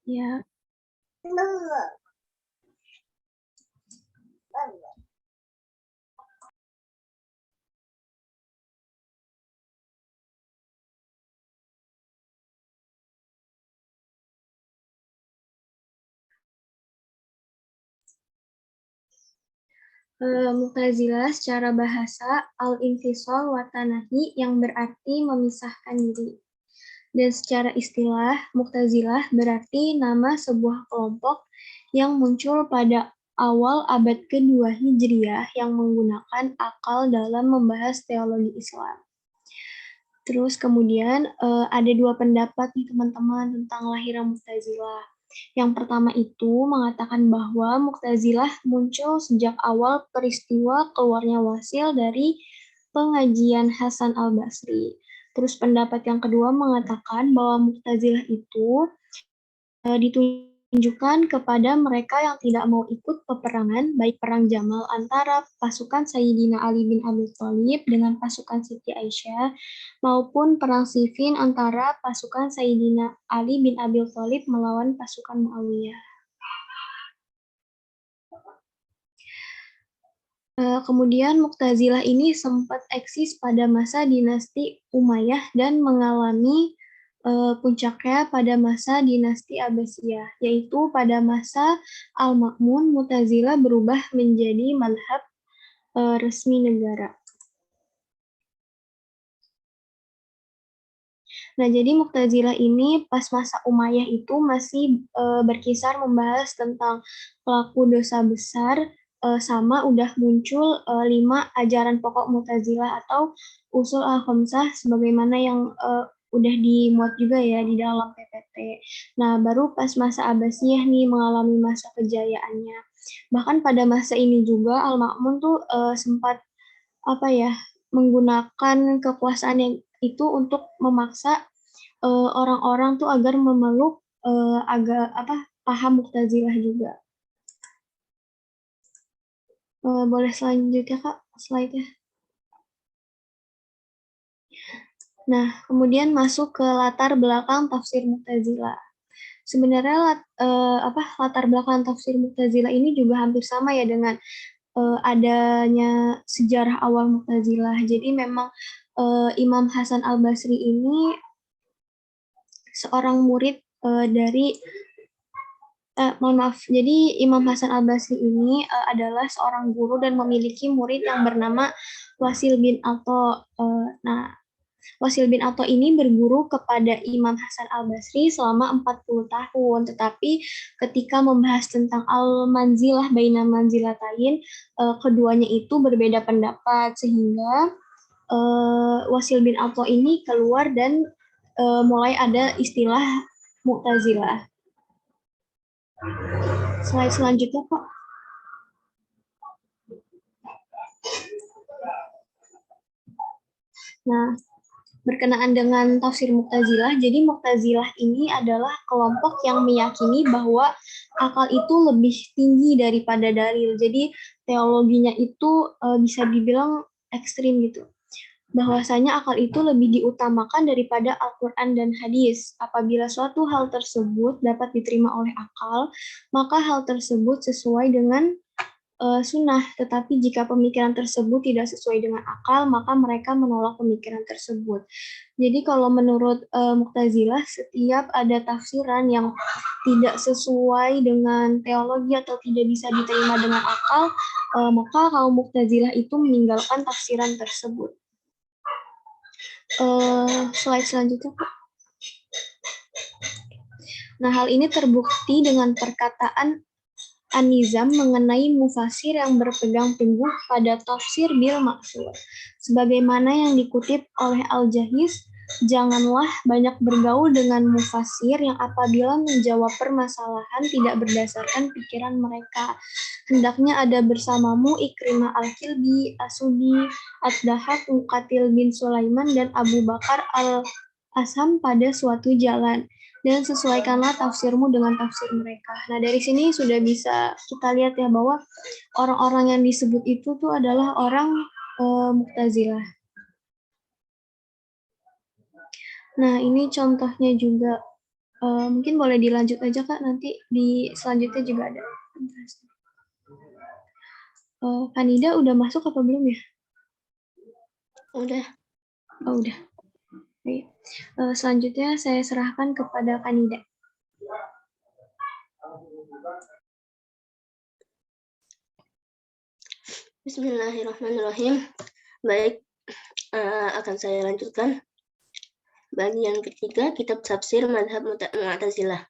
Ya. Mu'tazilah secara bahasa al-infisal wa tanahi yang berarti memisahkan diri. Dan secara istilah, Mu'tazilah berarti nama sebuah kelompok yang muncul pada awal abad kedua Hijriah yang menggunakan akal dalam membahas teologi Islam. Terus kemudian ada dua pendapat nih teman-teman tentang lahirnya Mu'tazilah. Yang pertama itu mengatakan bahwa Mu'tazilah muncul sejak awal peristiwa keluarnya Wasil dari pengajian Hasan al-Basri. Terus pendapat yang kedua mengatakan bahwa Mu'tazilah itu ditunjukkan kepada mereka yang tidak mau ikut peperangan, baik perang Jamal antara pasukan Sayyidina Ali bin Abi Thalib dengan pasukan Siti Aisyah, maupun perang Siffin antara pasukan Sayyidina Ali bin Abi Thalib melawan pasukan Muawiyah. Kemudian Mu'tazilah ini sempat eksis pada masa dinasti Umayyah dan mengalami puncaknya pada masa dinasti Abbasiyah, yaitu pada masa Al-Ma'mun, Mu'tazilah berubah menjadi mazhab resmi negara. Nah, jadi Mu'tazilah ini pas masa Umayyah itu masih berkisar membahas tentang pelaku dosa besar, sama udah muncul 5 ajaran pokok Mu'tazilah atau usul al-khamsah sebagaimana yang udah dimuat juga ya di dalam PPT. Nah, baru pas masa Abbasiyah nih mengalami masa kejayaannya. Bahkan pada masa ini juga Al-Ma'mun tuh sempat menggunakan kekuasaan yang itu untuk memaksa orang-orang tuh agar memeluk paham Mu'tazilah juga. Boleh selanjutnya Kak, slide-nya. Nah, kemudian masuk ke latar belakang tafsir Mu'tazilah. Sebenarnya latar belakang tafsir Mu'tazilah ini juga hampir sama ya dengan adanya sejarah awal Mu'tazilah. Jadi memang Imam Hasan al-Basri ini seorang murid dari jadi Imam Hasan al-Basri ini adalah seorang guru dan memiliki murid yang bernama Wasil bin Atha. Nah, Wasil bin Atha ini berguru kepada Imam Hasan al-Basri selama 40 tahun, tetapi ketika membahas tentang al-manzilah baina manzilatain, keduanya itu berbeda pendapat, sehingga Wasil bin Atha ini keluar dan mulai ada istilah Mu'tazilah. Slide selanjutnya, Pak. Nah, berkenaan dengan tafsir Mu'tazilah, jadi Mu'tazilah ini adalah kelompok yang meyakini bahwa akal itu lebih tinggi daripada dalil. Jadi teologinya itu bisa dibilang ekstrim gitu. Bahwasanya akal itu lebih diutamakan daripada Al-Quran dan hadis. Apabila suatu hal tersebut dapat diterima oleh akal, maka hal tersebut sesuai dengan sunnah. Tetapi jika pemikiran tersebut tidak sesuai dengan akal, maka mereka menolak pemikiran tersebut. Jadi kalau menurut Mu'tazilah, setiap ada tafsiran yang tidak sesuai dengan teologi atau tidak bisa diterima dengan akal, maka kaum Mu'tazilah itu meninggalkan tafsiran tersebut. Slide selanjutnya, Pak. Nah, hal ini terbukti dengan perkataan An-Nizam mengenai mufasir yang berpegang teguh pada tafsir bil maksur. Sebagaimana yang dikutip oleh Al-Jahiz, janganlah banyak bergaul dengan mufasir yang apabila menjawab permasalahan tidak berdasarkan pikiran mereka. Hendaknya ada bersamamu Ikrimah Al-Kilbi, Asudi, Ad-Dahak, Muqatil bin Sulaiman, dan Abu Bakar Al-Asam pada suatu jalan. Dan sesuaikanlah tafsirmu dengan tafsir mereka. Nah, dari sini sudah bisa kita lihat ya bahwa orang-orang yang disebut itu tuh adalah orang Mu'tazilah. Nah, ini contohnya juga. Mungkin boleh dilanjut aja Kak, nanti di selanjutnya juga ada. Kanida udah masuk apa belum ya? Udah. Oh, udah. Baik. Selanjutnya saya serahkan kepada Kanida. Bismillahirrahmanirrahim. Baik, akan saya lanjutkan. Bagian ketiga, kitab tafsir Mazhab Mu'tazilah.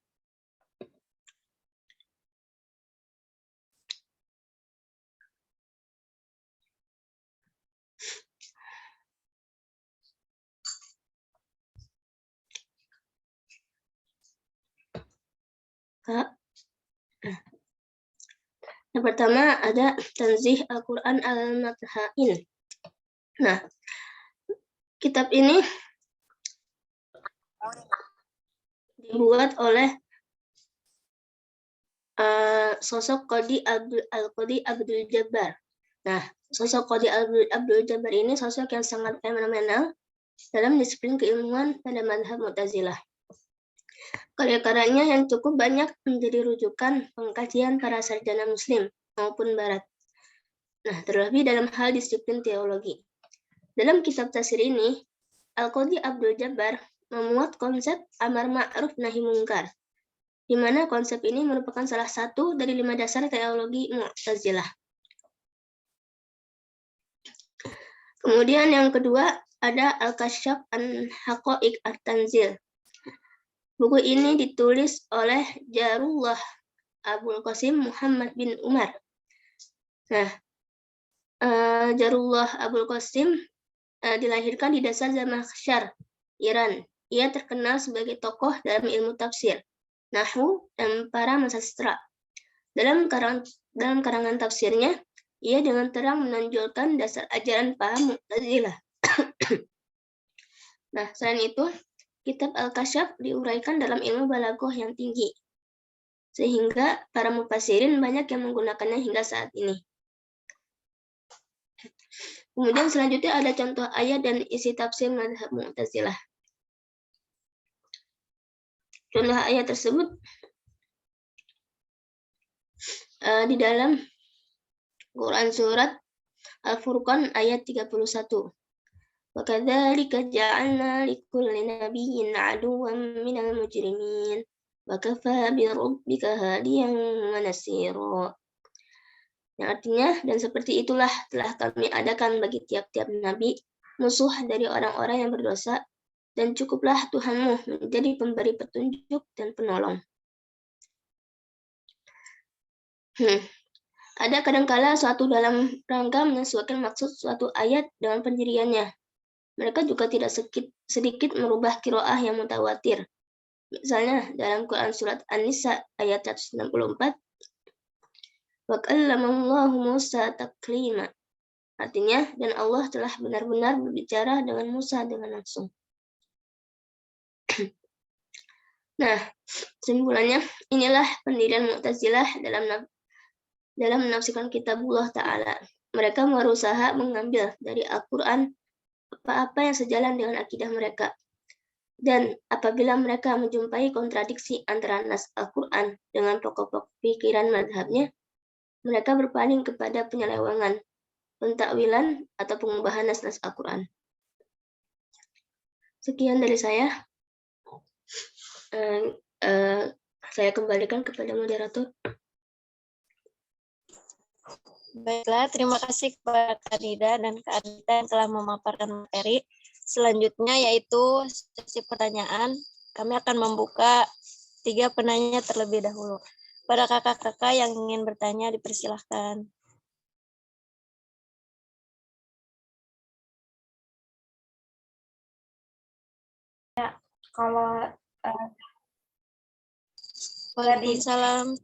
Kak. Yang pertama ada Tanzih Al-Quran Al-Mathain. Nah, kitab ini dibuat oleh sosok Qadi Al-Qadi Abdul Jabbar. Nah, sosok Qadi Abdul Jabbar ini sosok yang sangat fenomenal dalam disiplin keilmuan pada mazhab Mu'tazilah. Karya-karyanya yang cukup banyak menjadi rujukan pengkajian para sarjana muslim maupun barat. Nah, terlebih dalam hal disiplin teologi. Dalam kitab tafsir ini, Al-Qadi Abdul Jabbar memuat konsep amar ma'ruf nahi mungkar, di mana konsep ini merupakan salah satu dari 5 dasar teologi Mu'tazilah. Kemudian yang kedua ada Al-Kasyaf an Haqa'iq At-Tanzil. Buku ini ditulis oleh Jarullah Abul Qasim Muhammad bin Umar. Nah, Jarullah Abul Qasim dilahirkan di dasar Zamakhsyar, Iran. Ia terkenal sebagai tokoh dalam ilmu tafsir, nahwu, dan para sastra. Dalam karangan tafsirnya, ia dengan terang menonjolkan dasar ajaran paham Mu'tazilah. Nah, selain itu, kitab Al-Kasyaf diuraikan dalam ilmu balaghah yang tinggi, sehingga para mufassirin banyak yang menggunakannya hingga saat ini. Kemudian selanjutnya ada contoh ayat dan isi tafsir mazhab Mu'tazilah. Contoh ayat tersebut di dalam Quran surat Al-Furqan ayat 31. وَكَذَلِكَ جَعَلْنَا لِكُلِّ نَبِيٍّ عَدُوًّا مِنَ الْمُجْرِمِينَ وَكَفَى بِرَبِّكَ هَادِيًا وَنَصِيرًا. Yang artinya, dan seperti itulah telah kami adakan bagi tiap-tiap nabi musuh dari orang-orang yang berdosa, dan cukuplah Tuhanmu menjadi pemberi petunjuk dan penolong. Ada kadangkala suatu dalam rangka menyesuaikan maksud suatu ayat dengan pendiriannya. Mereka juga tidak sedikit merubah qiraah yang mutawatir. Misalnya dalam Quran surat An-Nisa ayat 164, wa kallamallahu Musa taklima. Artinya, dan Allah telah benar-benar berbicara dengan Musa dengan langsung. Nah, kesimpulannya, inilah pendirian Mu'tazilah dalam menafsirkan kitabullah Ta'ala. Mereka berusaha mengambil dari Al-Quran apa-apa yang sejalan dengan akidah mereka. Dan apabila mereka menjumpai kontradiksi antara nas Al-Quran dengan pokok-pokok pikiran madhabnya, mereka berpaling kepada penyelewengan, pentakwilan, atau pengubahan nas-nas Al-Quran. Sekian dari saya. Saya kembalikan kepada moderator. Baiklah, terima kasih kepada Kak Nida dan Kak Anita yang telah memaparkan materi. Selanjutnya yaitu sesi pertanyaan. Kami akan membuka 3 penanya terlebih dahulu. Pada kakak-kakak yang ingin bertanya, dipersilahkan. Ya, kalau Waalaikumsalam.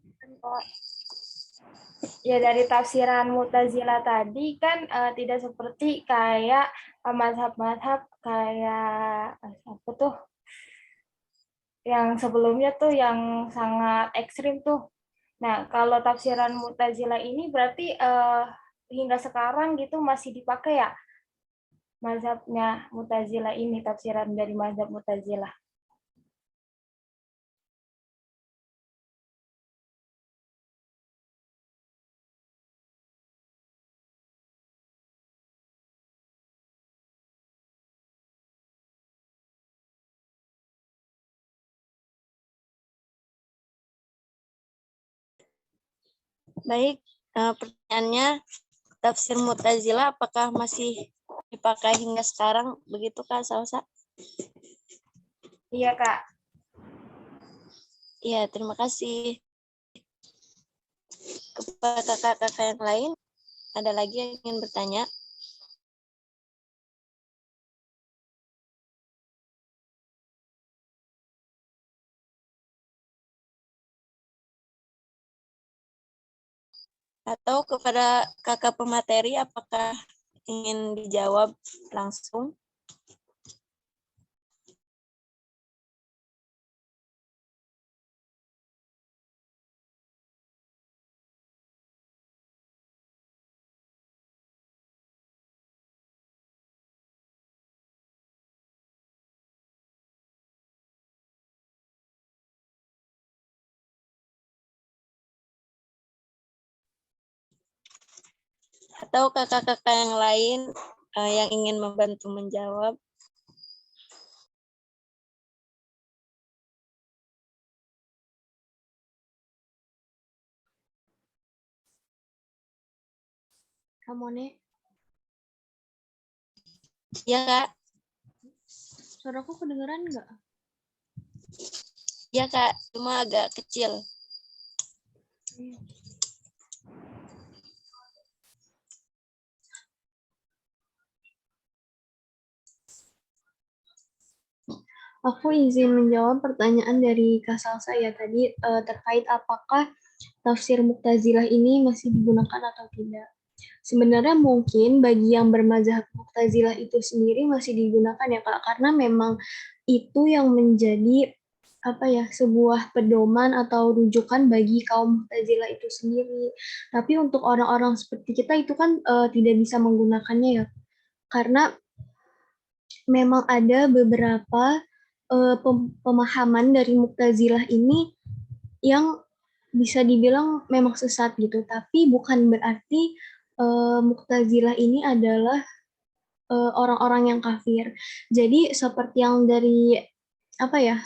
ya dari tafsiran Mu'tazilah tadi kan tidak seperti kayak mazhab-mazhab kayak apa tuh yang sebelumnya tuh yang sangat ekstrim tuh. Nah, kalau tafsiran Mu'tazilah ini berarti hingga sekarang gitu masih dipakai ya mazhabnya Mu'tazilah ini, tafsiran dari mazhab Mu'tazilah. Baik, pertanyaannya, tafsir Mu'tazilah apakah masih dipakai hingga sekarang? Begitu Kak Salsa? Iya, Kak. Iya, terima kasih. Kepada kakak-kakak yang lain, ada lagi yang ingin bertanya? Atau kepada kakak pemateri, apakah ingin dijawab langsung? Atau kakak-kakak yang lain yang ingin membantu menjawab? Kamu nih, Iya Kak, suaraku kedengeran nggak? iya Kak, cuma agak kecil. Aku izin menjawab pertanyaan dari Kak Salsa ya tadi terkait apakah tafsir Mu'tazilah ini masih digunakan atau tidak. Sebenarnya mungkin bagi yang bermazhab Mu'tazilah itu sendiri masih digunakan ya Kak, karena memang itu yang menjadi apa ya, sebuah pedoman atau rujukan bagi kaum Mu'tazilah itu sendiri. Tapi untuk orang-orang seperti kita itu kan tidak bisa menggunakannya ya, karena memang ada beberapa pemahaman dari Mu'tazilah ini yang bisa dibilang memang sesat gitu, tapi bukan berarti Mu'tazilah ini adalah orang-orang yang kafir. Jadi seperti yang dari apa ya,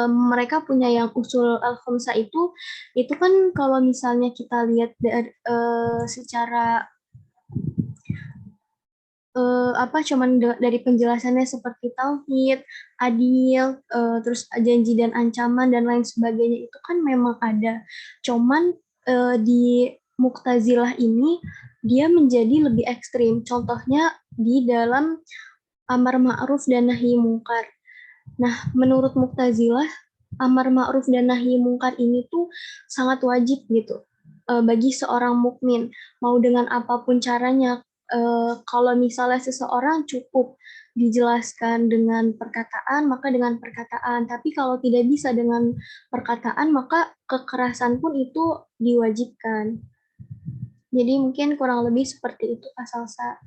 mereka punya yang usul al-khamsah itu kan kalau misalnya kita lihat dari, secara apa cuman dari penjelasannya seperti tauhid, adil, terus janji dan ancaman dan lain sebagainya itu kan memang ada. Cuman di Mu'tazilah ini dia menjadi lebih ekstrim. Contohnya di dalam amar ma'ruf dan nahi mungkar. Nah, menurut Mu'tazilah amar ma'ruf dan nahi mungkar ini tuh sangat wajib gitu bagi seorang mukmin, mau dengan apapun caranya. Kalau misalnya seseorang cukup dijelaskan dengan perkataan, maka dengan perkataan. Tapi kalau tidak bisa dengan perkataan, maka kekerasan pun itu diwajibkan. Jadi mungkin kurang lebih seperti itu Kak Salsa.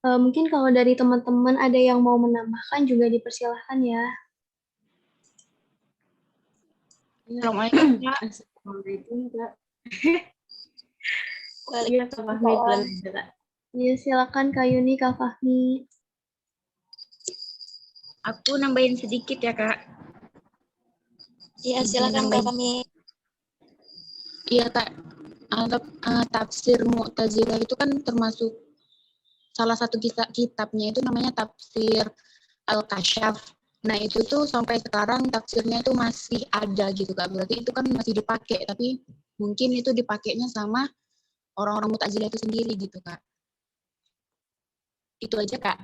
Mungkin kalau dari teman-teman ada yang mau menambahkan juga dipersilahkan ya. Assalamualaikum Kak. Assalamualaikum Kak. Iya Kak Fahmi telah Kak. Iya silakan Kak Yuni, Kak Fahmi. Aku nambahin sedikit ya Kak. Iya, silakan Kak Fahmi. Iya Kak. Tafsir Mu'tazilah itu kan termasuk salah satu kitabnya itu namanya Tafsir Al-Kasyaf. Nah itu tuh sampai sekarang tafsirnya itu masih ada gitu Kak. Berarti itu kan masih dipakai, tapi mungkin itu dipakainya sama orang-orang Mu'tazilah itu sendiri gitu Kak. Itu aja Kak.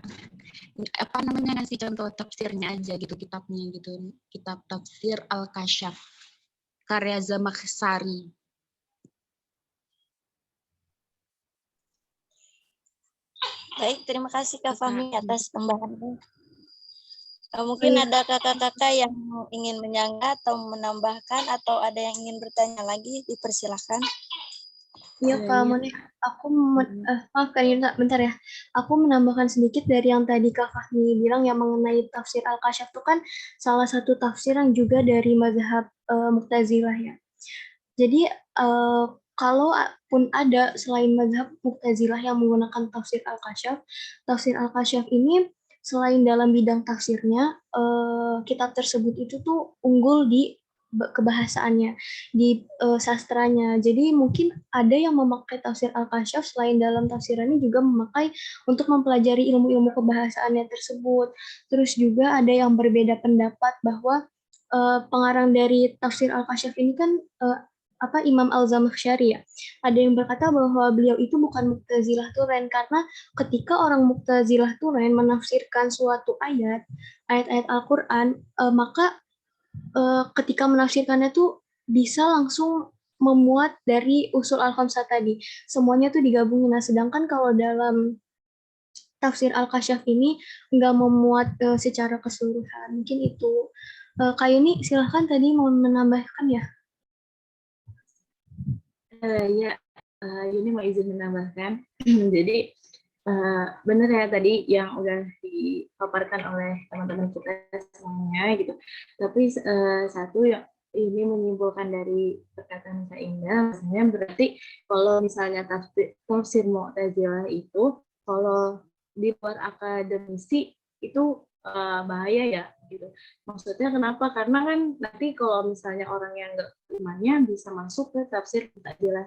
Apa namanya, ngasih contoh tafsirnya aja gitu, kitabnya gitu. Kitab Tafsir Al-Kasyaf karya Zamakhsyari. Baik, terima kasih Kak Fahmi atas tambahannya. Mungkin ada kakak-kakak yang ingin menyanggah atau menambahkan atau ada yang ingin bertanya lagi, dipersilahkan. Iya Kak Moni, aku maaf Kak Yuna, bentar ya. Aku menambahkan sedikit dari yang tadi Kak Fahmi bilang yang mengenai tafsir Al-Kasyaf itu kan salah satu tafsir yang juga dari mazhab Mu'tazilah ya. Jadi kalau pun ada selain mazhab Mu'tazilah yang menggunakan tafsir Al-Kasyaf ini selain dalam bidang tafsirnya, kitab tersebut itu tuh unggul di kebahasaannya, di sastranya. Jadi mungkin ada yang memakai tafsir Al-Kasyaf selain dalam tafsirannya juga memakai untuk mempelajari ilmu-ilmu kebahasaannya tersebut. Terus juga ada yang berbeda pendapat bahwa pengarang dari tafsir Al-Kasyaf ini kan Imam Al-Zamakhsyari ya. Ada yang berkata bahwa beliau itu bukan Mu'tazilah tulen karena ketika orang Mu'tazilah tulen menafsirkan suatu ayat-ayat Al-Qur'an, maka ketika menafsirkannya tuh bisa langsung memuat dari usul al-khamsah tadi. Semuanya tuh digabungin. Nah, sedangkan kalau dalam tafsir Al-Kasyaf ini nggak memuat secara keseluruhan. Mungkin itu. Kak Yuni, silahkan tadi mau menambahkan ya. Ya, Yuni mau izin menambahkan. Jadi benar ya tadi yang udah dipaparkan oleh teman-teman kita semuanya gitu. Tapi satu yang ini menyimpulkan dari perkataan Kak Indah, maksudnya berarti kalau misalnya tafsir Mu'tazilah itu kalau di luar akademisi itu bahaya ya gitu. Maksudnya kenapa? Karena kan nanti kalau misalnya orang yang nggak imannya bisa masuk ke tafsir Mu'tazilah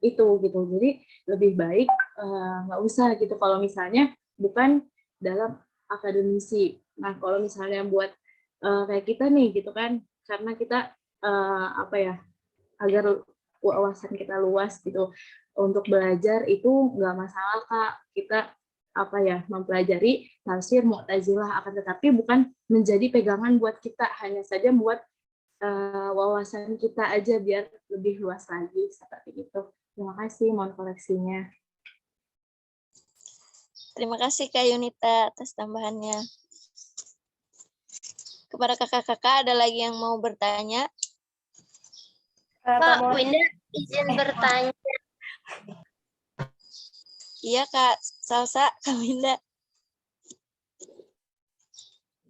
itu gitu. Jadi lebih baik nggak usah gitu kalau misalnya bukan dalam akademisi. Nah kalau misalnya buat kayak kita nih gitu kan, karena kita agar wawasan kita luas gitu untuk belajar itu nggak masalah Kak. Kita mempelajari tafsir Mu'tazilah, akan tetapi bukan menjadi pegangan buat kita, hanya saja buat wawasan kita aja biar lebih luas lagi seperti itu. Terima kasih, mohon koreksinya. Terima kasih Kak Yunita atas tambahannya. Kepada kakak-kakak ada lagi yang mau bertanya? Kak Winda izin bertanya. Iya Kak Salsa, Kak Winda.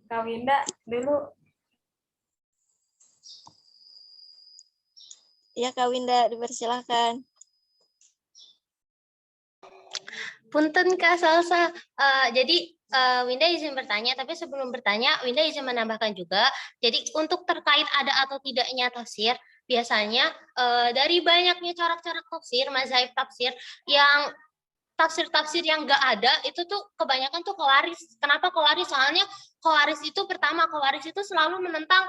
Kak Winda dulu. Iya Kak Winda, dipersilahkan. Punten Kak Salsa. Jadi Winda izin bertanya, tapi sebelum bertanya, Winda izin menambahkan juga. Jadi untuk terkait ada atau tidaknya tafsir, biasanya dari banyaknya corak-corak tafsir, mazhab tafsir yang tafsir-tafsir yang nggak ada itu tuh kebanyakan tuh Khawarij. Kenapa Khawarij? Soalnya Khawarij itu selalu menentang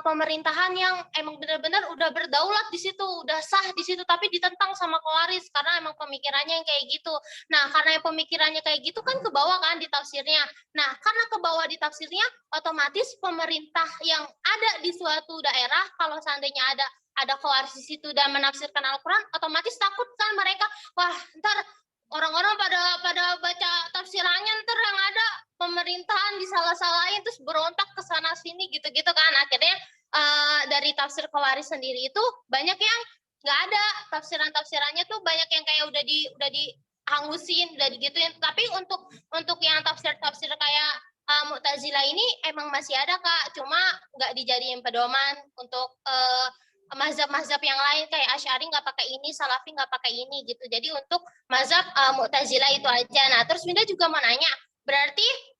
pemerintahan yang emang benar-benar udah berdaulat di situ, udah sah di situ, tapi ditentang sama Khawarij karena emang pemikirannya yang kayak gitu. Nah, karena pemikirannya kayak gitu kan kebawa kan di tafsirnya. Nah, karena kebawa di tafsirnya, otomatis pemerintah yang ada di suatu daerah, kalau seandainya ada Khawarij di situ dan menafsirkan Al-Quran, otomatis takut kan mereka, wah ntar orang-orang pada baca tafsirannya ntar yang ada pemerintahan disalah-salahin terus berontak ke sana sini gitu-gitu kan. Akhirnya dari tafsir Khawarij sendiri itu banyak yang nggak ada, tafsirannya tuh banyak yang kayak udah dihangusin, udah digituin. Tapi untuk yang tafsir kayak Mu'tazilah ini emang masih ada Kak, cuma nggak dijadiin pedoman untuk mazhab-mazhab yang lain kayak Asy'ari nggak pakai ini, Salafi nggak pakai ini gitu. Jadi untuk mazhab Mu'tazilah itu aja. Nah, terus Winda juga mau nanya, berarti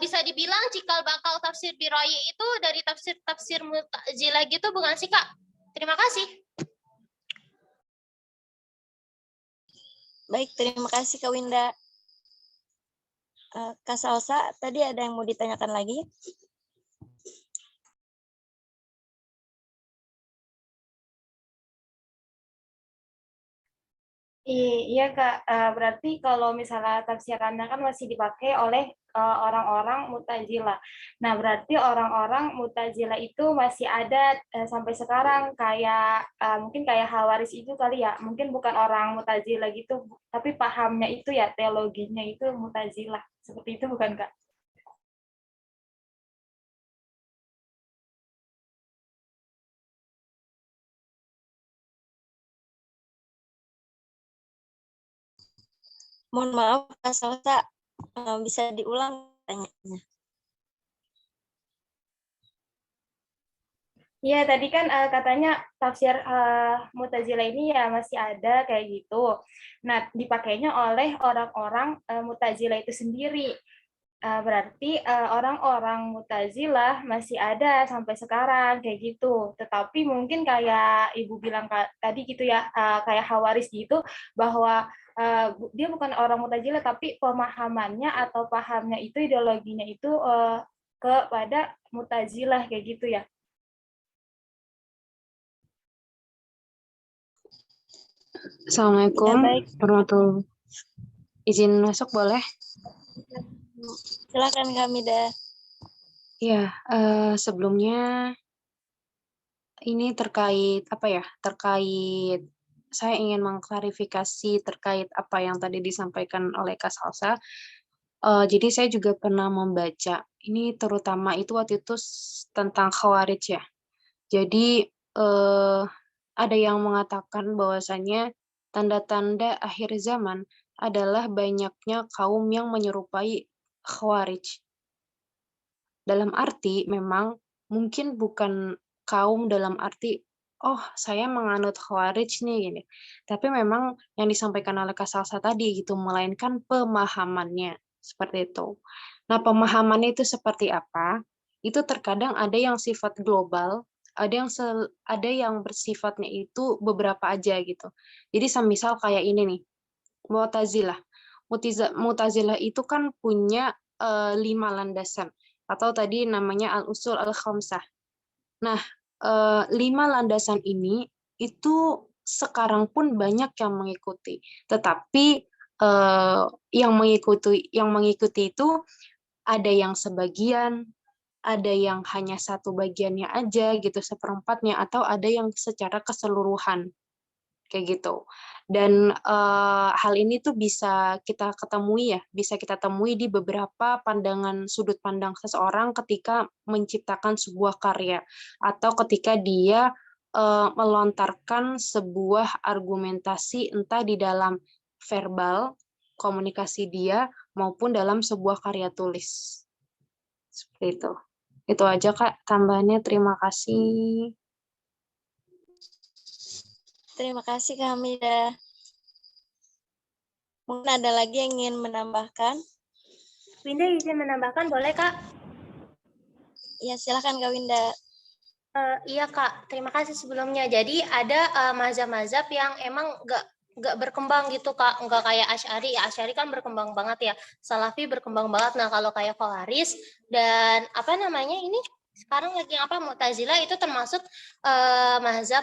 bisa dibilang cikal bakal tafsir Biraya itu dari tafsir Mu'tazilah gitu bukan sih Kak? Terima kasih. Baik, terima kasih Kak Winda. Kak Salsa, tadi ada yang mau ditanyakan lagi? Iya Kak, berarti kalau misalnya tafsirannya kan masih dipakai oleh orang-orang Mu'tazilah. Nah, berarti orang-orang Mu'tazilah itu masih ada sampai sekarang, kayak mungkin kayak Khawarij itu kali ya, mungkin bukan orang Mu'tazilah gitu, tapi pahamnya itu ya, teologinya itu Mu'tazilah. Seperti itu bukan Kak? Mohon maaf Kak Salsa, bisa diulang pertanyaannya? Iya, tadi kan katanya tafsir Mu'tazilah ini ya masih ada kayak gitu. Nah, dipakainya oleh orang-orang Mu'tazilah itu sendiri. berarti orang-orang Mu'tazilah masih ada sampai sekarang kayak gitu. Tetapi mungkin kayak Ibu bilang tadi gitu ya, kayak Khawaris gitu, bahwa dia bukan orang Mu'tazilah tapi pemahamannya atau pahamnya itu, ideologinya itu kepada Mu'tazilah kayak gitu ya. Assalamualaikum Ya, baik. warahmatullahi. Izin masuk boleh? Silakan Hamidah. Ya, sebelumnya ini terkait apa ya? Terkait saya ingin mengklarifikasi terkait apa yang tadi disampaikan oleh Kak Salsa. Jadi saya juga pernah membaca ini, terutama itu waktu itu tentang Khawarij ya. Jadi ada yang mengatakan bahwasanya tanda-tanda akhir zaman adalah banyaknya kaum yang menyerupai Khawarij. Dalam arti memang mungkin bukan kaum dalam arti, oh saya menganut Khawarij nih gini. Tapi memang yang disampaikan oleh Kak Salsa tadi gitu, melainkan pemahamannya seperti itu. Nah, pemahamannya itu seperti apa? Itu terkadang ada yang sifat global, ada yang bersifatnya itu beberapa aja gitu. Jadi semisal kayak ini nih, Mu'tazilah. Mu'tazilah itu kan punya 5 landasan, atau tadi namanya al-usul al-khamsah. Nah, 5 landasan ini itu sekarang pun banyak yang mengikuti. Tetapi yang mengikuti itu ada yang sebagian, ada yang hanya satu bagiannya aja gitu, seperempatnya, atau ada yang secara keseluruhan kayak gitu. Dan hal ini tuh bisa kita temui di beberapa pandangan sudut pandang seseorang ketika menciptakan sebuah karya, atau ketika dia melontarkan sebuah argumentasi entah di dalam verbal komunikasi dia maupun dalam sebuah karya tulis. Seperti itu. Itu aja Kak tambahannya, terima kasih. Terima kasih Kak Hamidah. Mungkin ada lagi yang ingin menambahkan? Winda izin menambahkan, boleh Kak? Ya, silakan Kak Winda. Iya Kak, terima kasih sebelumnya. Jadi ada mazhab-mazhab yang emang nggak berkembang gitu Kak, nggak kayak Asy'ari. Ya, Asy'ari kan berkembang banget ya, Salafi berkembang banget. Nah kalau kayak Khawaris dan apa namanya ini sekarang lagi apa Mu'tazilah itu termasuk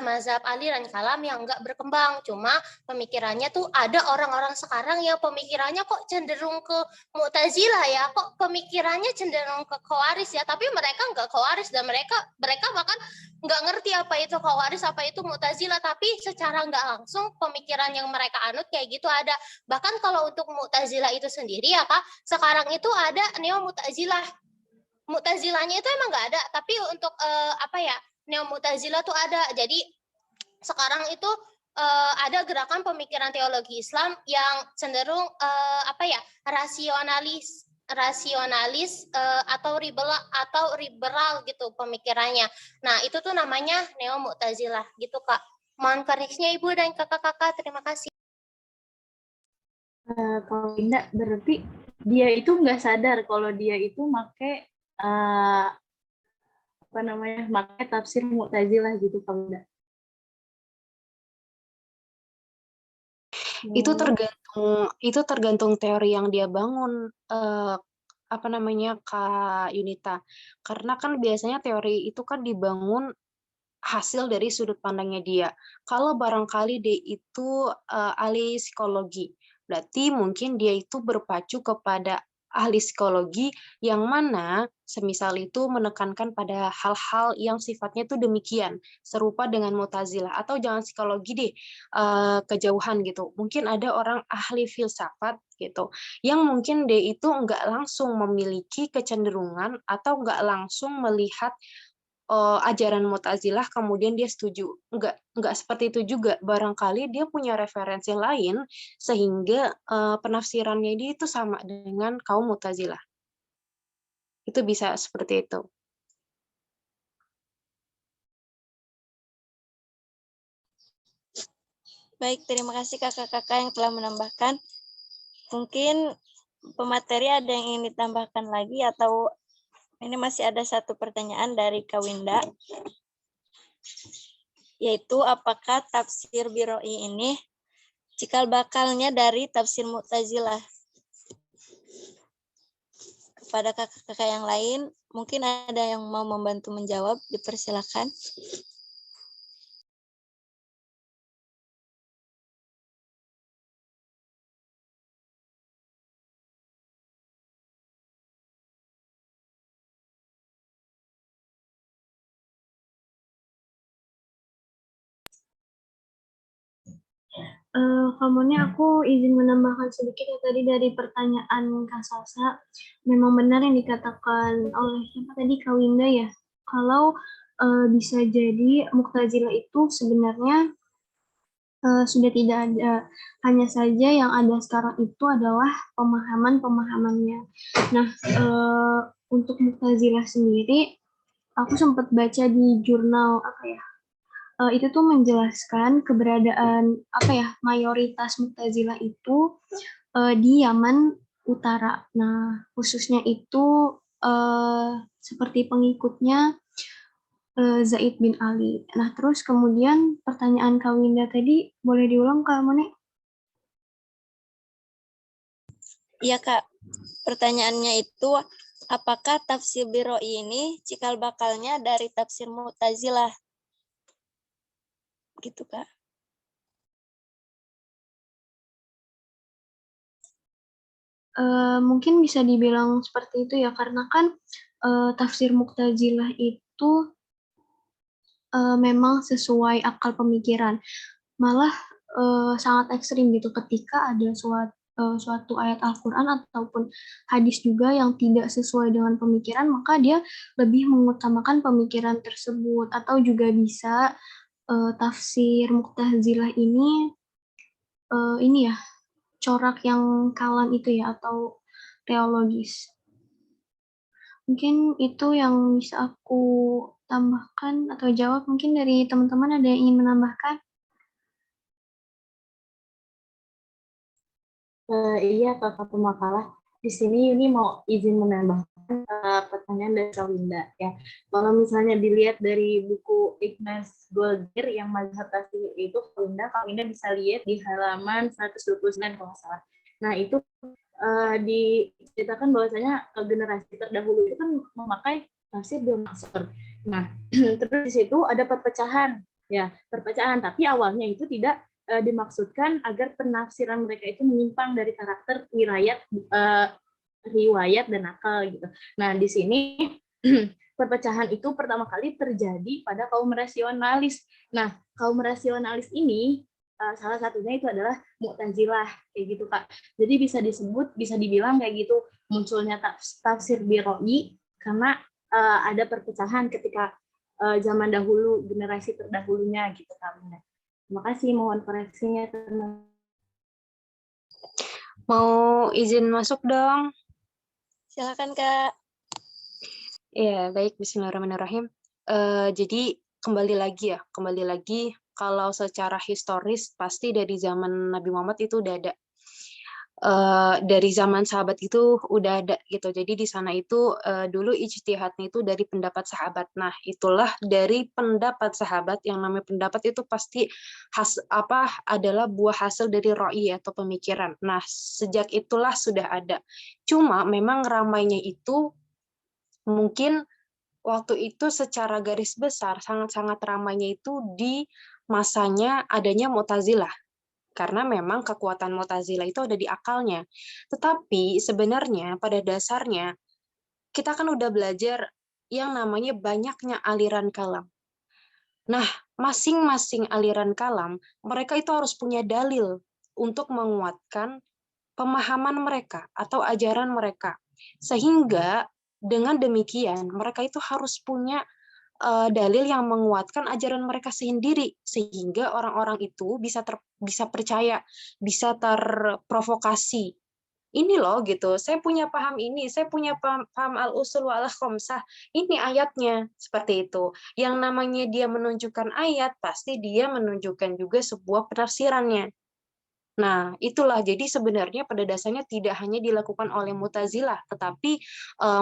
mazhab aliran kalam yang nggak berkembang. Cuma pemikirannya tuh ada orang-orang sekarang yang pemikirannya kok cenderung ke Mu'tazilah ya, kok pemikirannya cenderung ke Khawaris ya, tapi mereka nggak Khawaris dan mereka bahkan nggak ngerti apa itu Khawaris, apa itu Mu'tazilah, tapi secara nggak langsung pemikiran yang mereka anut kayak gitu ada. Bahkan kalau untuk Mu'tazilah itu sendiri ya Kak, sekarang itu ada Neo Mu'tazilah. Mu'tazilahnya itu emang nggak ada, tapi untuk Neo Mu'tazilah tuh ada. Jadi sekarang itu ada gerakan pemikiran teologi Islam yang cenderung rasionalis atau liberal gitu pemikirannya. Nah, itu tuh namanya Neo Mu'tazilah gitu, Kak. Mohon koreksinya Ibu dan Kakak-kakak. Terima kasih. Kalau Winda berarti dia itu nggak sadar kalau dia itu make make tafsir Mu'tazilah gitu kalau Winda. Itu tergantung teori yang dia bangun, Kak Yunita. Karena kan biasanya teori itu kan dibangun hasil dari sudut pandangnya dia. Kalau barangkali dia itu ahli psikologi, berarti mungkin dia itu berpacu kepada ahli psikologi yang mana semisal itu menekankan pada hal-hal yang sifatnya itu demikian, serupa dengan Mu'tazilah. Atau jangan psikologi deh, kejauhan gitu. Mungkin ada orang ahli filsafat gitu, yang mungkin dia itu nggak langsung memiliki kecenderungan atau nggak langsung melihat ajaran Mu'tazilah kemudian dia setuju. Enggak seperti itu juga. Barangkali dia punya referensi lain sehingga penafsirannya dia itu sama dengan kaum Mu'tazilah. Itu bisa seperti itu. Baik, terima kasih kakak-kakak yang telah menambahkan. Mungkin pemateri ada yang ingin ditambahkan lagi atau ini masih ada satu pertanyaan dari Kawinda, yaitu apakah tafsir Biroi ini cikal bakalnya dari tafsir Mu'tazilah? Kepada kakak-kakak yang lain, mungkin ada yang mau membantu menjawab, dipersilakan. Kemudian aku izin menambahkan sedikit ya tadi dari pertanyaan Kak Salsa. Memang benar yang dikatakan oleh siapa tadi Kak Winda ya. Kalau bisa jadi Mu'tazilah itu sebenarnya sudah tidak ada, hanya saja yang ada sekarang itu adalah pemahaman-pemahamannya. Nah, untuk Mu'tazilah sendiri, aku sempat baca di jurnal apa ya, itu tuh menjelaskan keberadaan apa ya, mayoritas Mu'tazilah itu di Yaman Utara. Nah, khususnya itu seperti pengikutnya Zaid bin Ali. Nah, terus kemudian pertanyaan Kak Winda tadi boleh diulang Kak Mone? Iya Kak, pertanyaannya itu apakah tafsir Biroi ini cikal bakalnya dari tafsir Mu'tazilah? Gitu Kak. Mungkin bisa dibilang seperti itu ya, karena kan tafsir Mu'tazilah itu memang sesuai akal pemikiran. Malah sangat ekstrim gitu ketika ada suatu ayat Al-Quran ataupun hadis juga yang tidak sesuai dengan pemikiran, maka dia lebih mengutamakan pemikiran tersebut. Atau juga bisa tafsir Mu'tazilah ini ya, corak yang kalam itu ya, atau teologis. Mungkin itu yang bisa aku tambahkan atau jawab. Mungkin dari teman-teman ada yang ingin menambahkan? Iya, Kakak Pemakalah. Di sini Yuni mau izin menambahkan pertanyaan dari Kak Winda. Ya. Kalau misalnya dilihat dari buku Ignaz Golder yang mazhab tafsir itu, Kak Winda bisa lihat di halaman 129 kalau nggak salah. Nah, itu diceritakan bahwasanya generasi terdahulu itu kan memakai tafsir Bil Mansur. Nah, terus di situ ada perpecahan, ya, perpecahan. Tapi awalnya itu tidak dimaksudkan agar penafsiran mereka itu menyimpang dari karakter riwayat dan akal gitu. Nah, di sini perpecahan itu pertama kali terjadi pada kaum rasionalis. Nah, kaum rasionalis ini salah satunya itu adalah Mu'tazilah kayak gitu Kak. Jadi bisa dibilang kayak gitu munculnya tafsir Biroi karena ada perpecahan ketika zaman dahulu, generasi terdahulunya gitu Kak. Terima kasih, mohon koreksinya teman. Mau izin masuk dong? Silakan Kak. Ya, baik. Bismillahirrahmanirrahim. Jadi kembali lagi kalau secara historis pasti dari zaman Nabi Muhammad itu udah ada. Dari zaman sahabat itu udah ada gitu. Jadi di sana itu dulu ijtihadnya itu dari pendapat sahabat. Nah, itulah dari pendapat sahabat, yang namanya pendapat itu pasti adalah buah hasil dari ra'i atau pemikiran. Nah, sejak itulah sudah ada. Cuma memang ramainya itu mungkin waktu itu secara garis besar sangat-sangat ramainya itu di masanya adanya Mu'tazilah. Karena memang kekuatan Mu'tazilah itu ada di akalnya. Tetapi sebenarnya pada dasarnya kita kan udah belajar yang namanya banyaknya aliran kalam. Nah, masing-masing aliran kalam, mereka itu harus punya dalil untuk menguatkan pemahaman mereka atau ajaran mereka. Sehingga dengan demikian mereka itu harus punya dalil yang menguatkan ajaran mereka sendiri, sehingga orang-orang itu bisa percaya, bisa terprovokasi. Ini loh gitu, saya punya paham ini, saya punya paham al-usul wal khamsah, ini ayatnya, seperti itu. Yang namanya dia menunjukkan ayat, pasti dia menunjukkan juga sebuah penafsirannya. Nah, itulah jadi sebenarnya pada dasarnya tidak hanya dilakukan oleh Mu'tazilah, tetapi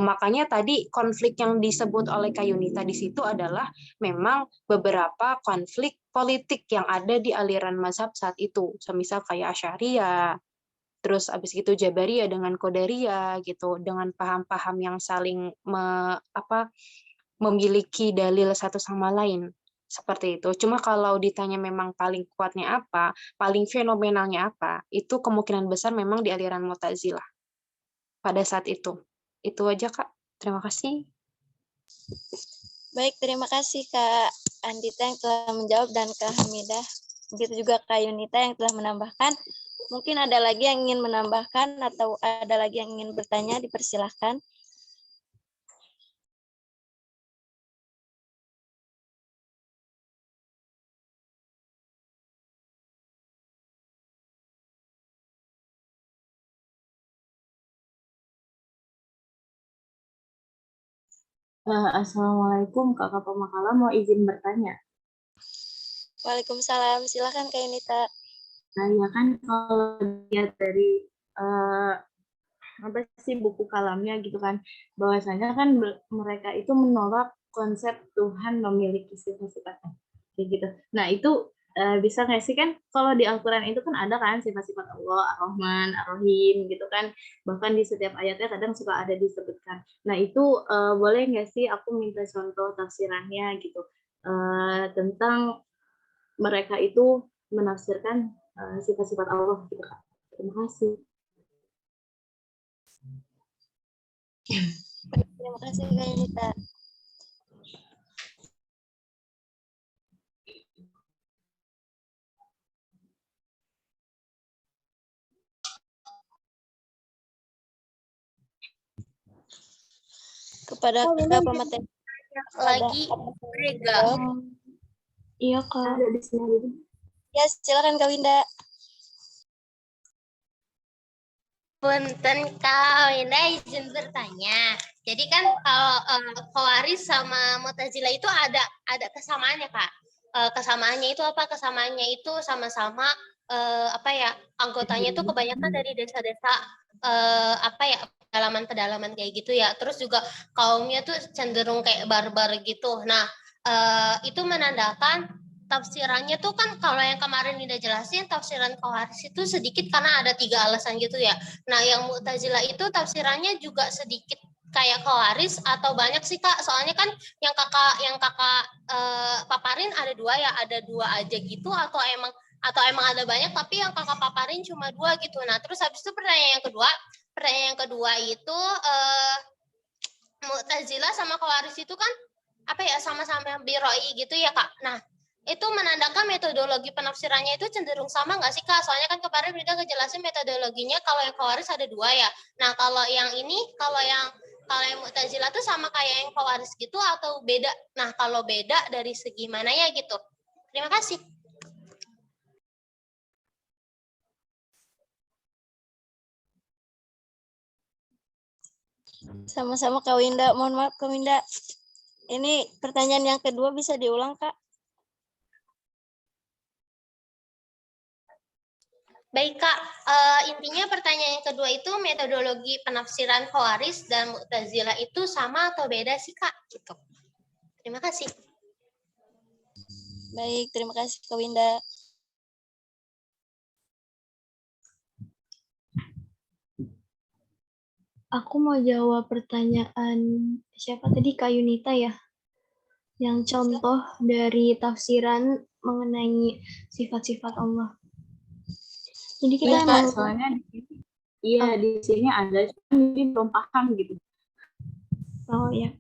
makanya tadi konflik yang disebut oleh Kak Yunita di situ adalah memang beberapa konflik politik yang ada di aliran mazhab saat itu. Semisal kayak Asy'ariyah, terus abis itu Jabariyah dengan Qadariyah gitu, dengan paham-paham yang saling memiliki dalil satu sama lain. Seperti itu. Cuma kalau ditanya memang paling kuatnya apa, paling fenomenalnya apa, itu kemungkinan besar memang di aliran Mu'tazilah pada saat itu. Itu aja, Kak. Terima kasih. Baik, terima kasih Kak Andita yang telah menjawab dan Kak Hamidah. Begitu juga Kak Yunita yang telah menambahkan. Mungkin ada lagi yang ingin menambahkan atau ada lagi yang ingin bertanya, dipersilahkan. Assalamualaikum, Kakak Pemakala mau izin bertanya. Waalaikumsalam, silakan Kak Yunita. Nah, ya kan kalau lihat dari apa sih buku kalamnya gitu kan, bahwasanya kan mereka itu menolak konsep Tuhan memiliki sifat-sifatnya kayak gitu. Nah, itu bisa nggak sih, kan kalau di Al-Quran itu kan ada kan sifat-sifat Allah, Ar-Rahman, Ar-Rahim gitu kan, bahkan di setiap ayatnya kadang suka ada disebutkan. Nah, itu boleh nggak sih aku minta contoh tafsirannya gitu, tentang mereka itu menafsirkan sifat-sifat Allah gitu, Kak. Terima kasih. Terima kasih Kak Yunita. Kepada Kak pemateri Lagi Rega. Iya Kak. Ada di sini. Ya, silakan Kak Winda. Punten Kak Winda izin bertanya. Jadi kan kalau Khawarij sama Mu'tazilah itu ada kesamaannya Kak. Kesamaannya itu apa? Kesamaannya itu sama-sama anggotanya itu kebanyakan dari desa-desa pedalaman-pedalaman kayak gitu ya. Terus juga kaumnya tuh cenderung kayak barbar gitu. Nah, itu menandakan tafsirannya tuh kan kalau yang kemarin udah jelasin tafsiran Khawarij itu sedikit karena ada 3 alasan gitu ya. Nah, yang Mu'tazilah itu tafsirannya juga sedikit kayak Khawarij atau banyak sih Kak? Soalnya kan yang kakak paparin ada 2 ya, ada 2 aja gitu atau emang ada banyak tapi yang kakak paparin cuma 2 gitu. Nah, terus habis itu pertanyaan yang kedua itu Mu'tazilah sama Khawarij itu kan sama-sama biroi gitu ya Kak. Nah, itu menandakan metodologi penafsirannya itu cenderung sama nggak sih Kak? Soalnya kan kemarin udah ngejelasin metodologinya kalau yang Khawarij ada 2 ya. Nah, kalau yang ini, kalau yang Mu'tazilah tuh sama kayak yang Khawarij gitu atau beda? Nah, kalau beda dari segi mana ya gitu. Terima kasih. Sama-sama Kak Winda. Mohon maaf Kak Winda. Ini pertanyaan yang kedua bisa diulang Kak? Baik Kak, intinya pertanyaan yang kedua itu metodologi penafsiran Khawarij dan Mu'tazilah itu sama atau beda sih Kak? Gitu. Terima kasih. Baik, terima kasih Kak Winda. Aku mau jawab pertanyaan siapa tadi, Kak Yunita ya? Yang contoh dari tafsiran mengenai sifat-sifat Allah. Jadi kita Iya, emang Kak, soalnya di sini ada, cuma belum paham gitu. Oh ya.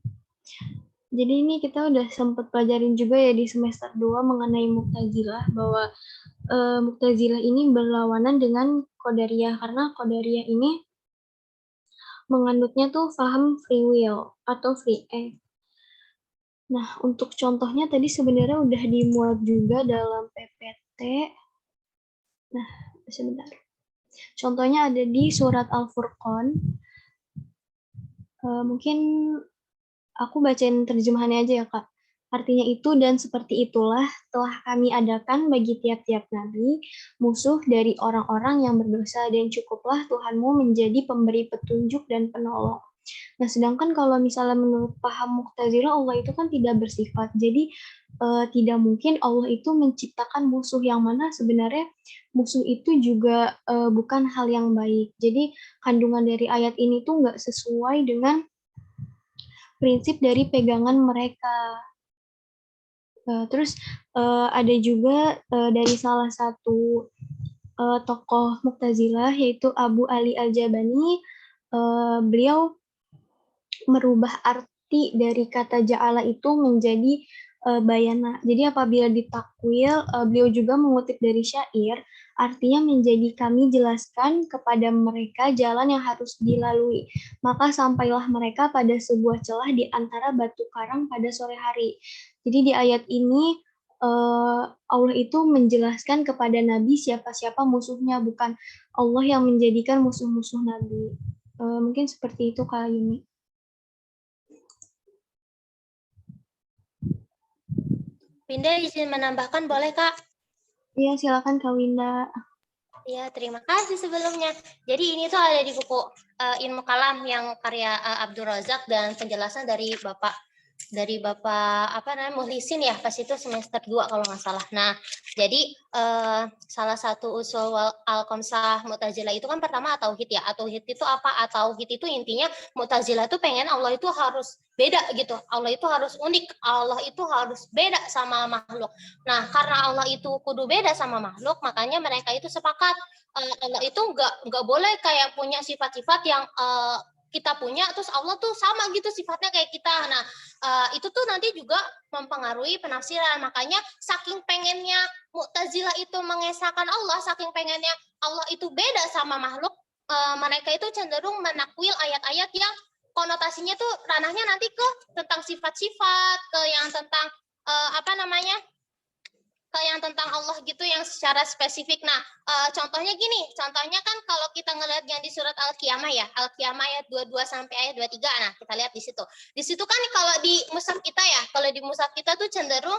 Jadi ini kita udah sempat pelajarin juga ya di semester 2 mengenai Mu'tazilah, bahwa Mu'tazilah ini berlawanan dengan Qadariyah, karena Qadariyah ini menganutnya tuh paham free will atau free act. Nah, untuk contohnya tadi sebenarnya udah dimuat juga dalam PPT. Nah, sebentar. Contohnya ada di surat Al-Furqan. Mungkin aku bacain terjemahannya aja ya, Kak. Artinya itu dan seperti itulah telah kami adakan bagi tiap-tiap nabi musuh dari orang-orang yang berdosa dan cukuplah Tuhanmu menjadi pemberi petunjuk dan penolong. Nah, sedangkan kalau misalnya menurut paham Mu'tazilah Allah itu kan tidak bersifat. Jadi tidak mungkin Allah itu menciptakan musuh yang mana sebenarnya musuh itu juga bukan hal yang baik. Jadi kandungan dari ayat ini tuh nggak sesuai dengan prinsip dari pegangan mereka. Terus ada juga dari salah satu tokoh Mu'tazilah yaitu Abu Ali Al-Jabani, beliau merubah arti dari kata ja'ala itu menjadi bayana. Jadi apabila ditakwil, beliau juga mengutip dari syair, artinya menjadi kami jelaskan kepada mereka jalan yang harus dilalui. Maka sampailah mereka pada sebuah celah di antara batu karang pada sore hari. Jadi di ayat ini Allah itu menjelaskan kepada Nabi siapa-siapa musuhnya, bukan Allah yang menjadikan musuh-musuh Nabi. Mungkin seperti itu Kak Yuni. Winda izin menambahkan boleh Kak? Iya, silakan Kak Winda. Ya, terima kasih sebelumnya. Jadi ini tuh ada di buku Ilmu Kalam yang karya Abdul Razak dan penjelasan dari Bapak apa namanya Muhlisin ya, pas itu semester 2 kalau nggak salah. Nah, jadi salah satu usul al-khamsah Mu'tazilah itu kan pertama tauhid ya. Tauhid itu apa? Tauhid itu intinya Mu'tazilah itu pengen Allah itu harus beda gitu. Allah itu harus unik. Allah itu harus beda sama makhluk. Nah, karena Allah itu kudu beda sama makhluk, makanya mereka itu sepakat Allah itu nggak boleh kayak punya sifat-sifat yang kita punya, terus Allah tuh sama gitu sifatnya kayak kita. Nah, itu tuh nanti juga mempengaruhi penafsiran. Makanya saking pengennya Mu'tazilah itu mengesahkan Allah, saking pengennya Allah itu beda sama makhluk, mereka itu cenderung menakwil ayat-ayat yang konotasinya tuh ranahnya nanti ke tentang sifat-sifat, ke yang tentang apa namanya, ke yang tentang Allah gitu yang secara spesifik. Nah, contohnya gini, contohnya kan kalau kita ngelihat yang di surat Al-Qiyamah ya, Al-Qiyamah ayat 22 sampai ayat 23. Nah, kita lihat di situ. Di situ kan kalau di mushaf kita ya, kalau di mushaf kita tuh cenderung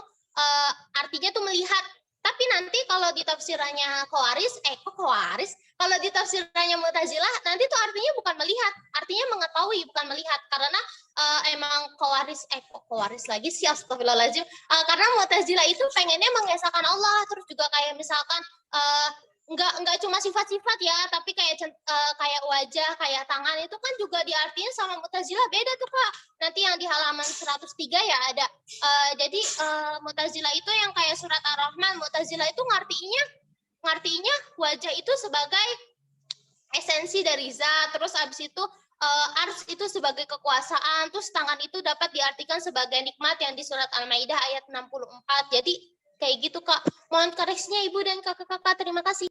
artinya tuh melihat. Tapi nanti kalau di tafsirannya Khawaris, kalau di tafsirannya Mu'tazilah nanti tuh artinya bukan melihat, artinya mengetahui bukan melihat, karena emang Khawaris lagi sih, astagfirullahaladzim. Karena Mu'tazilah itu pengennya mengesahkan Allah, terus juga kayak misalkan nggak cuma sifat-sifat ya, tapi kayak kayak wajah, kayak tangan itu kan juga diartikan sama Mu'tazilah beda tuh Kak. Nanti yang di halaman 103 ya ada. Jadi Mu'tazilah itu yang kayak surat Ar-Rahman, Mu'tazilah itu ngartinya wajah itu sebagai esensi dari zat, terus abis itu ars itu sebagai kekuasaan, terus tangan itu dapat diartikan sebagai nikmat yang di surat Al-Maidah ayat 64. Jadi kayak gitu Kak. Mohon koreksinya Ibu dan Kakak-kakak. Terima kasih.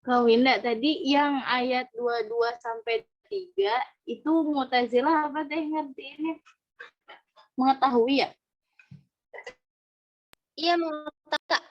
Kak Winda, tadi yang ayat 22 sampai 3 itu Mu'tazilah apa teh ngerti ini? Mengetahui ya? Iya, mengetahui Kak.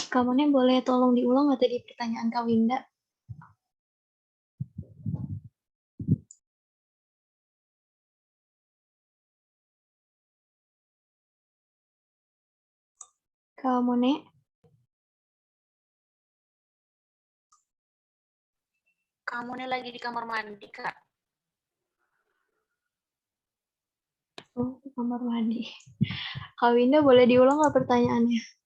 Kamu boleh tolong diulang nggak tadi pertanyaan Kak Winda? Kamu Kamu nih lagi di kamar mandi, Kak. Oh, kamar mandi. Kak Winda boleh diulang nggak pertanyaannya?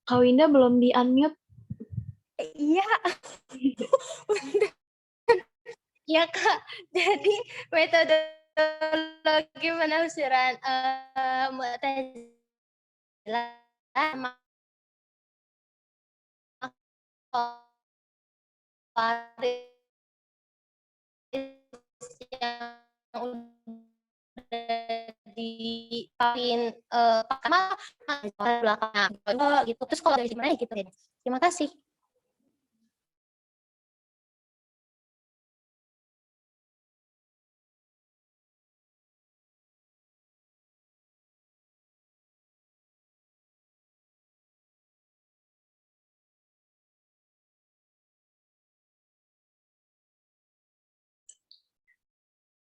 Kak Winda belum di-unmute. Iya. Ya Kak, jadi metodologi penafsiran Mu'tazilah yang udah dipaparin belakangnya gitu. Terus kalau dari gimana gitu ya. Terima kasih.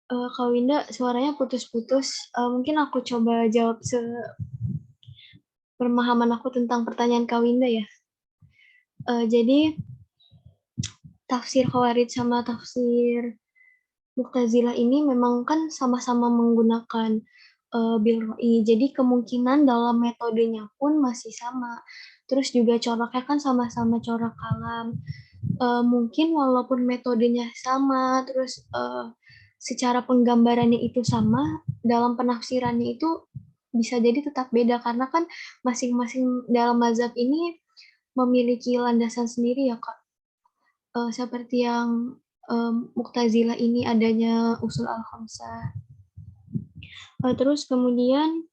Kak Winda, suaranya putus-putus. Mungkin aku coba jawab pemahaman aku tentang pertanyaan Kak Winda ya. Jadi tafsir Khawarij sama tafsir Mu'tazilah ini memang kan sama-sama menggunakan bil ro'i. Jadi kemungkinan dalam metodenya pun masih sama. Terus juga coraknya kan sama-sama corak kalam. Mungkin walaupun metodenya sama, terus secara penggambarannya itu sama, dalam penafsirannya itu bisa jadi tetap beda karena kan masing-masing dalam mazhab ini memiliki landasan sendiri ya Kak. Seperti yang Mu'tazilah ini adanya usul al-khamsah. Terus kemudian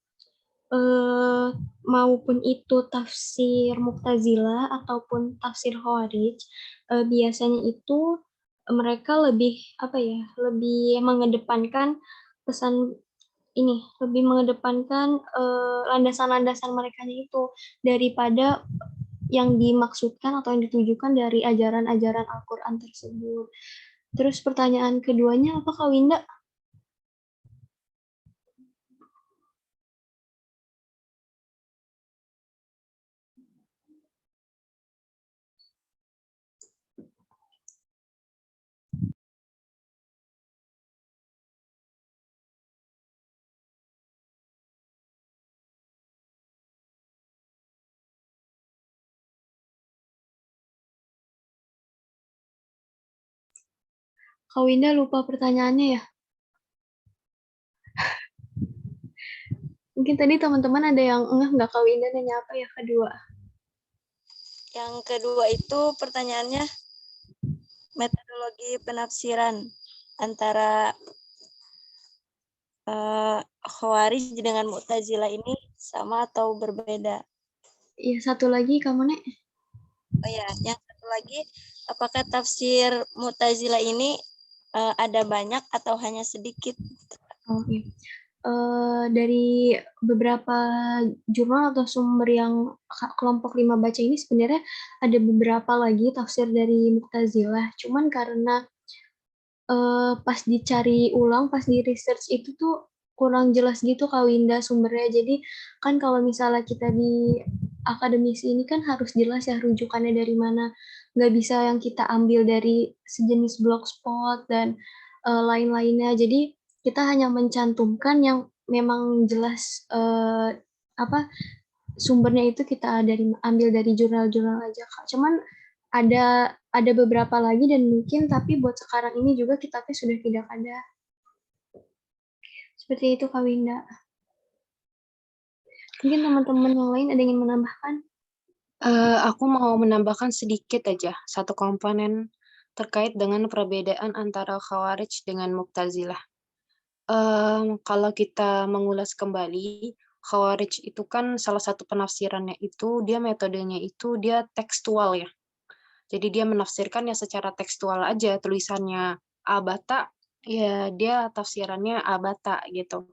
maupun itu tafsir Mu'tazilah ataupun tafsir Khawarij, biasanya itu mereka lebih apa ya, lebih mengedepankan pesan ini, lebih mengedepankan landasan-landasan mereka itu daripada yang dimaksudkan atau yang ditujukan dari ajaran-ajaran Al-Quran tersebut. Terus pertanyaan keduanya apa Kak Winda? Kak Winda lupa pertanyaannya ya? Mungkin tadi teman-teman ada yang nggak Kak Winda nanya apa ya kedua? Yang kedua itu pertanyaannya metodologi penafsiran antara Khawarij dengan Mu'tazilah ini sama atau berbeda? Iya, satu lagi kamu Nek. Oh ya, yang satu lagi, apakah tafsir Mu'tazilah ini ada banyak atau hanya sedikit? Oh iya. Dari beberapa jurnal atau sumber yang kelompok 5 baca ini sebenarnya ada beberapa lagi tafsir dari Mu'tazilah. Cuman karena pas dicari ulang, pas di research itu tuh kurang jelas gitu Kak Winda sumbernya. Jadi kan kalau misalnya kita di akademisi ini kan harus jelas ya rujukannya dari mana. Nggak bisa yang kita ambil dari sejenis blogspot dan lain-lainnya. Jadi kita hanya mencantumkan yang memang jelas apa sumbernya itu kita ambil dari jurnal-jurnal aja Kak. Cuman ada beberapa lagi dan mungkin tapi buat sekarang ini juga kitabnya sudah tidak ada. Seperti itu Kak Winda. Mungkin teman-teman yang lain ada yang ingin menambahkan? Aku mau menambahkan sedikit aja satu komponen terkait dengan perbedaan antara Khawarij dengan Mu'tazilah. Kalau kita mengulas kembali, Khawarij itu kan salah satu penafsirannya itu dia metodenya itu dia tekstual ya. Jadi dia menafsirkannya secara tekstual aja, tulisannya abata, ya dia tafsirannya abata gitu.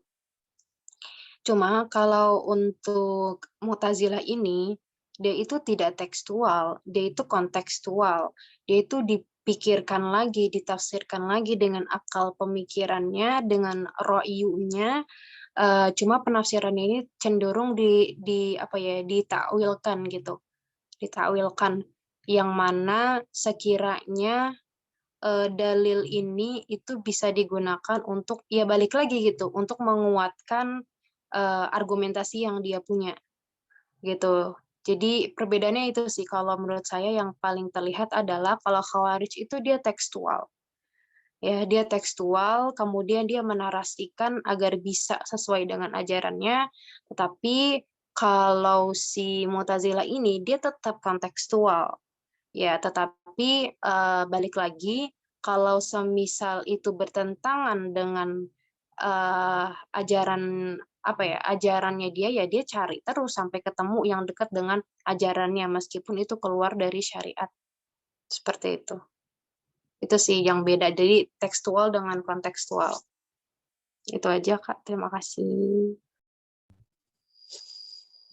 Cuma kalau untuk Mu'tazilah ini, dia itu tidak tekstual, dia itu kontekstual, dia itu dipikirkan lagi, ditafsirkan lagi dengan akal pemikirannya, dengan ro'yunya, cuma penafsirannya ini cenderung ditakwilkan gitu, ditakwilkan, yang mana sekiranya dalil ini itu bisa digunakan untuk ya balik lagi gitu, untuk menguatkan argumentasi yang dia punya gitu. Jadi perbedaannya itu sih kalau menurut saya yang paling terlihat adalah kalau Khawarij itu dia tekstual. Ya, dia tekstual, kemudian dia menarasikan agar bisa sesuai dengan ajarannya, tetapi kalau si Mu'tazilah ini dia tetap kontekstual. Ya, tetapi balik lagi kalau semisal itu bertentangan dengan ajaran apa ya, ajarannya dia ya dia cari terus sampai ketemu yang dekat dengan ajarannya meskipun itu keluar dari syariat. Seperti itu. Itu sih yang beda dari tekstual dengan kontekstual. Itu aja, Kak. Terima kasih.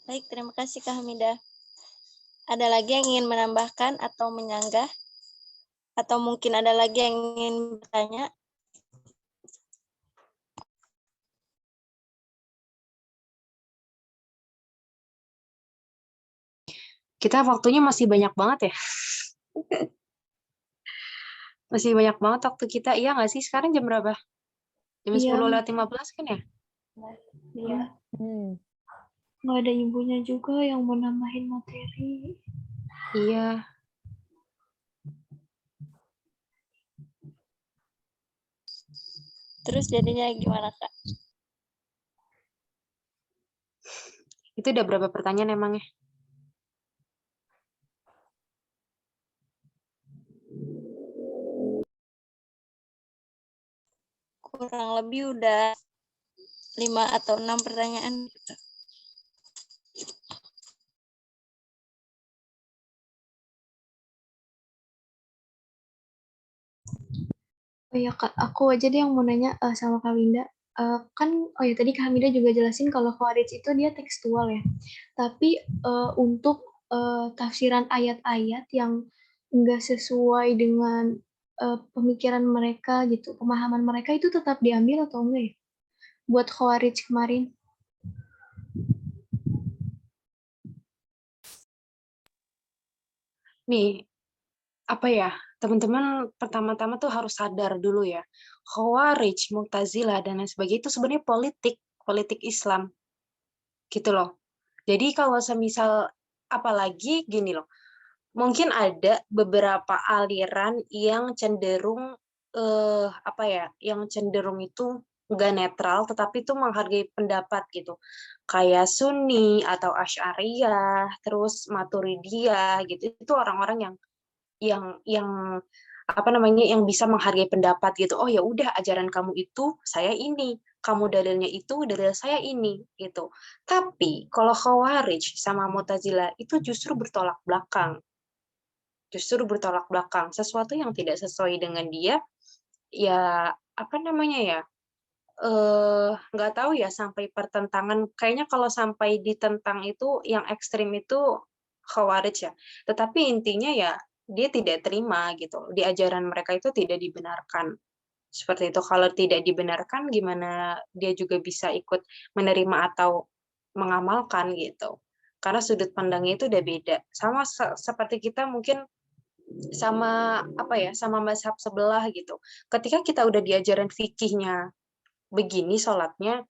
Baik, terima kasih Kak Hamidah. Ada lagi yang ingin menambahkan atau menyanggah? Atau mungkin ada lagi yang ingin bertanya? Kita waktunya masih banyak banget ya. Masih banyak banget waktu kita. Iya nggak sih? Sekarang jam berapa? Jam Iya, 10:15 kan ya? Iya. nggak ada ibunya juga yang mau nambahin materi. Iya. Terus jadinya gimana Kak? Itu udah berapa pertanyaan emangnya? Kurang lebih udah 5 atau 6 pertanyaan gitu. Oh ya Kak, aku aja deh yang mau nanya sama Kak Winda. Kan, oh ya tadi Kak Hamida juga jelasin kalau Khawarij itu dia tekstual ya. Tapi untuk tafsiran ayat-ayat yang enggak sesuai dengan pemikiran mereka gitu, pemahaman mereka itu tetap diambil atau enggak ya? Buat Khawarij kemarin. Nih, apa ya? Teman-teman pertama-tama tuh harus sadar dulu ya. Khawarij, Mu'tazilah, dan lain sebagainya itu sebenarnya politik Islam. Gitu loh. Jadi kalau semisal, apalagi gini loh, mungkin ada beberapa aliran yang cenderung apa ya, yang cenderung itu nggak netral, tetapi itu menghargai pendapat gitu. Kayak Sunni atau Asy'ariyah, terus Maturidiyah gitu. Itu orang-orang yang apa namanya yang bisa menghargai pendapat gitu. Oh ya udah ajaran kamu itu saya ini, kamu dalilnya itu dalil saya ini gitu. Tapi kalau Khawarij sama Mu'tazilah itu justru bertolak belakang. Justru bertolak belakang. Sesuatu yang tidak sesuai dengan dia ya apa namanya ya? Nggak tahu ya sampai pertentangan. Kayaknya kalau sampai ditentang itu yang ekstrim itu Khawarij ya. Tetapi intinya ya dia tidak terima gitu. Di ajaran mereka itu tidak dibenarkan. Seperti itu. Kalau tidak dibenarkan gimana dia juga bisa ikut menerima atau mengamalkan gitu. Karena sudut pandangnya itu udah beda. Sama seperti kita mungkin sama apa ya, sama mazhab sebelah gitu. Ketika kita udah diajaran fikihnya begini sholatnya,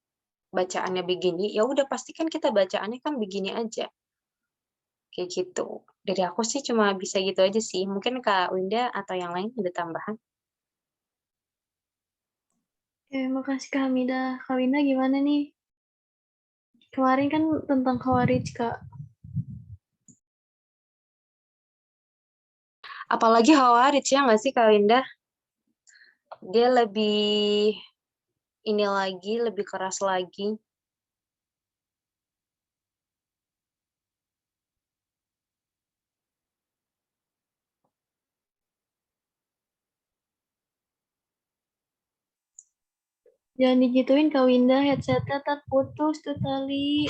bacaannya begini, ya udah pastikan kita bacaannya kan begini aja. Kayak gitu. Dari aku sih cuma bisa gitu aja sih. Mungkin Kak Winda atau yang lain ada tambahan? Makasih Kak Hamida. Kak Winda gimana nih? Kemarin kan tentang Khawarij Kak. Apalagi Khawarij ya nggak sih Kak Winda? Dia lebih ini lagi, lebih keras lagi. Jangan digituin Kak Winda, headsetnya terputus tuh tali.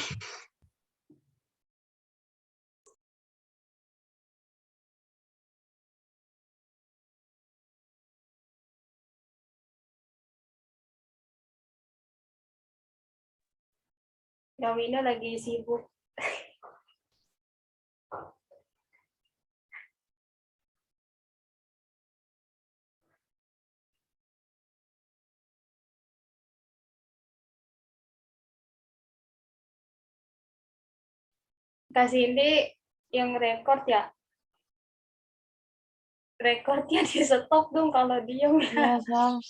Kak Wina lagi sibuk. Kak Cindy yang rekord ya. Rekornya di stop dong kalau diem. Ya, Sang.